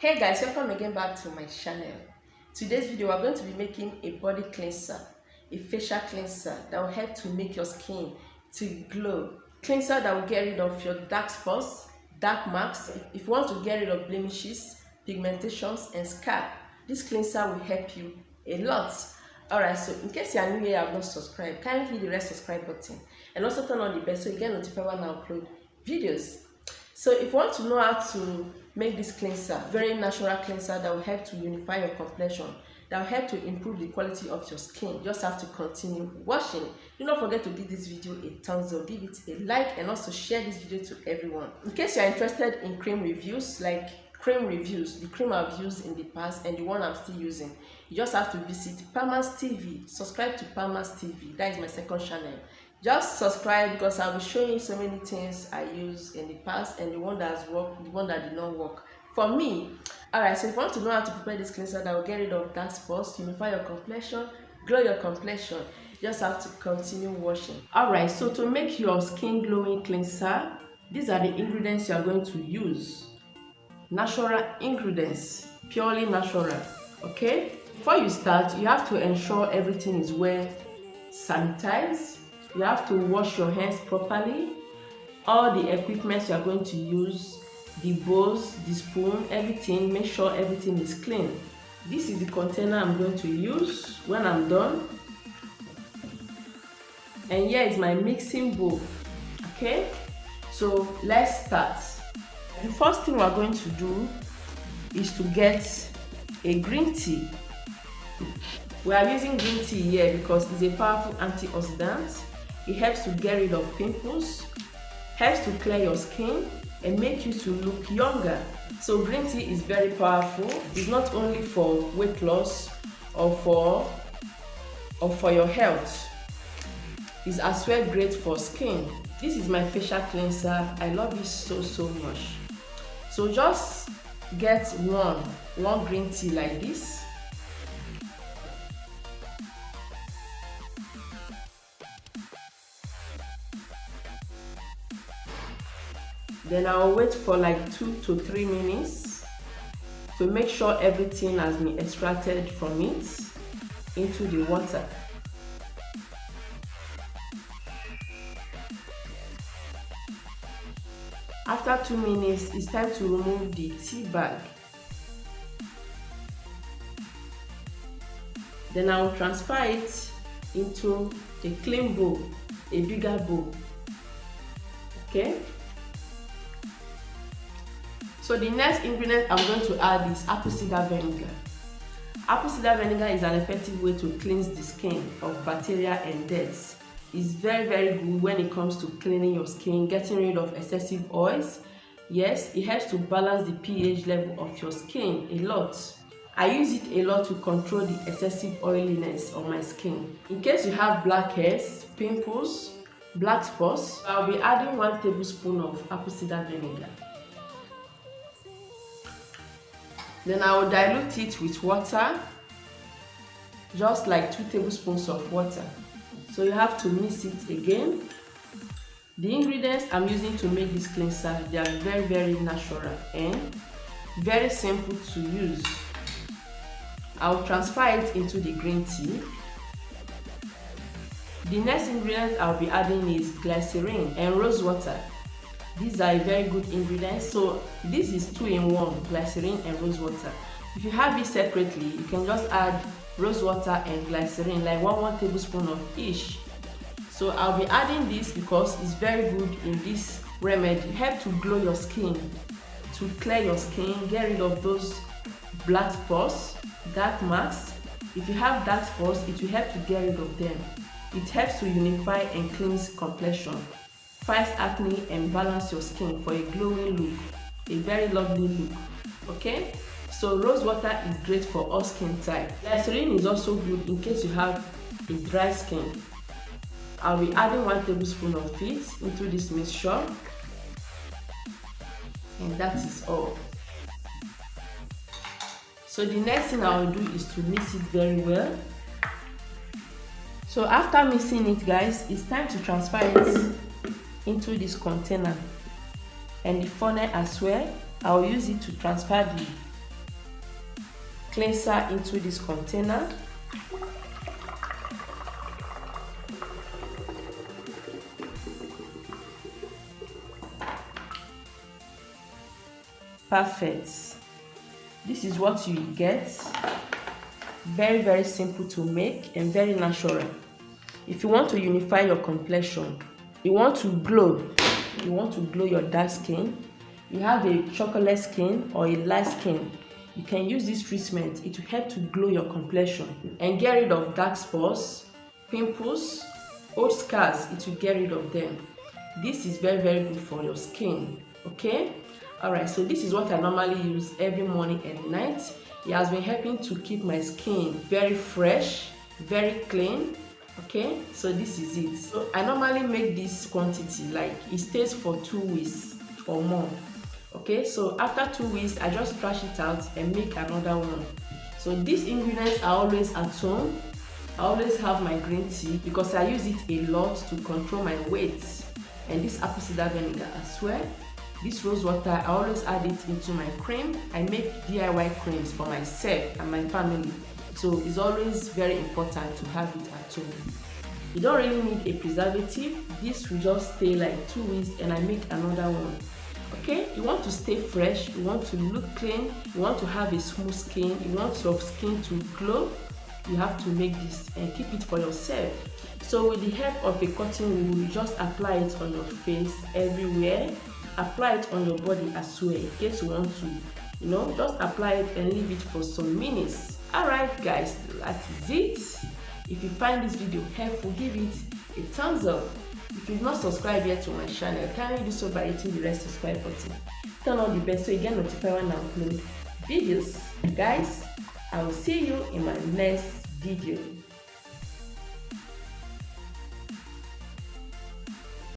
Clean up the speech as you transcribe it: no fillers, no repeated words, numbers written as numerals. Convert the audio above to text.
Hey guys, welcome again back to my channel. Today's video we're going to be making a body cleanser, a facial cleanser that will help to make your skin to glow. Cleanser that will get rid of your dark spots, dark marks. If you want to get rid of blemishes, pigmentations and scalp, this cleanser will help you a lot. Alright, so in case you are new here and have not subscribed, kindly hit the red subscribe button and also turn on the bell so you get notified when I upload videos. So if you want to know how to make this cleanser, very natural cleanser that will help to unify your complexion, that will help to improve the quality of your skin, you just have to continue washing. Do not forget to give this video a thumbs up, give it a like and also share this video to everyone. In case you are interested in cream reviews, like cream reviews, the cream I've used in the past and the one I'm still using, you just have to visit Palmer's TV, subscribe to Palmer's TV, that is my second channel. Just subscribe because I'll be showing you so many things I used in the past and the one that has worked, the one that did not work for me. Alright, so if you want to know how to prepare this cleanser that will get rid of dark spots, unify your complexion, glow your complexion, you just have to continue washing. Alright, so to make your skin glowing cleanser, these are the ingredients you are going to use. Natural ingredients, purely natural. Okay, before you start, you have to ensure everything is well sanitized. You have to wash your hands properly. All the equipment you are going to use, the bowls, the spoon, everything, make sure everything is clean. This is the container I'm going to use when I'm done. And here is my mixing bowl. Okay, so let's start. The first thing we're going to do is to get a green tea. We are using green tea here because it's a powerful antioxidant. It helps to get rid of pimples, helps to clear your skin and make you to look younger. So green tea is very powerful. It's not only for weight loss or for your health. It's as well great for skin. This is my facial cleanser. I love it so much. So just get one green tea like this. Then I'll wait for like 2 to 3 minutes to make sure everything has been extracted from it into the water. After 2 minutes, it's time to remove the tea bag. Then I'll transfer it into a clean bowl, a bigger bowl. Okay? So the next ingredient I'm going to add is apple cider vinegar. Apple cider vinegar is an effective way to cleanse the skin of bacteria and dirt. It's very good when it comes to cleaning your skin, getting rid of excessive oils. Yes, it helps to balance the pH level of your skin a lot. I use it a lot to control the excessive oiliness on my skin. In case you have black hairs, pimples, black spots, I'll be adding 1 tablespoon of apple cider vinegar. Then I will dilute it with water, just like 2 tablespoons of water. So you have to mix it again. The ingredients I'm using to make this cleanser, they are very natural and very simple to use. I'll transfer it into the green tea. The next ingredient I'll be adding is glycerin and rose water. These are very good ingredients. So this is 2-in-1, glycerin and rose water. If you have it separately, you can just add rose water and glycerin, like 1 tablespoon of each. So I'll be adding this because it's very good in this remedy. It helps to glow your skin, to clear your skin, get rid of those black spots, dark marks. If you have dark spots, it will help to get rid of them. It helps to unify and cleanse complexion, fight acne and balance your skin for a glowing look, a very lovely look. Okay, so rose water is great for all skin type. Glycerin is also good in case you have a dry skin. I'll be adding 1 tablespoon of it into this mixture, and that is all. So the next thing I will do is to mix it very well. So after mixing it, guys, it's time to transfer it into this container and the funnel as well. I'll use it to transfer the cleanser into this container. Perfect. This is what you get. Very, very simple to make and very natural. If you want to unify your complexion, you want to glow your dark skin, you have a chocolate skin or a light skin, you can use this treatment. It will help to glow your complexion and get rid of dark spots, pimples, old scars. It will get rid of them. This is very, very good for your skin. Okay, alright, so this is what I normally use every morning and night. It has been helping to keep my skin very fresh, very clean. Okay, so this is it. So I normally make this quantity, like it stays for 2 weeks or more. Okay, so after 2 weeks I just trash it out and make another one. So these ingredients are always at home. I always have my green tea because I use it a lot to control my weight, and this apple cider vinegar as well. This rose water, I always add it into my cream. I make DIY creams for myself and my family, so it's always very important to have it at home. You don't really need a preservative. This will just stay like 2 weeks and I make another one. Okay, you want to stay fresh, you want to look clean, you want to have a smooth skin, you want your skin to glow, you have to make this and keep it for yourself. So with the help of a cotton wool, you just apply it on your face, everywhere. Apply it on your body as well in case you want to, just apply it and leave it for some minutes. Alright guys, that is it. If you find this video helpful, give it a thumbs up. If you've not subscribed yet to my channel, kindly do so by hitting the red subscribe button. Turn on the bell so you get notified when I upload videos. Guys, I will see you in my next video.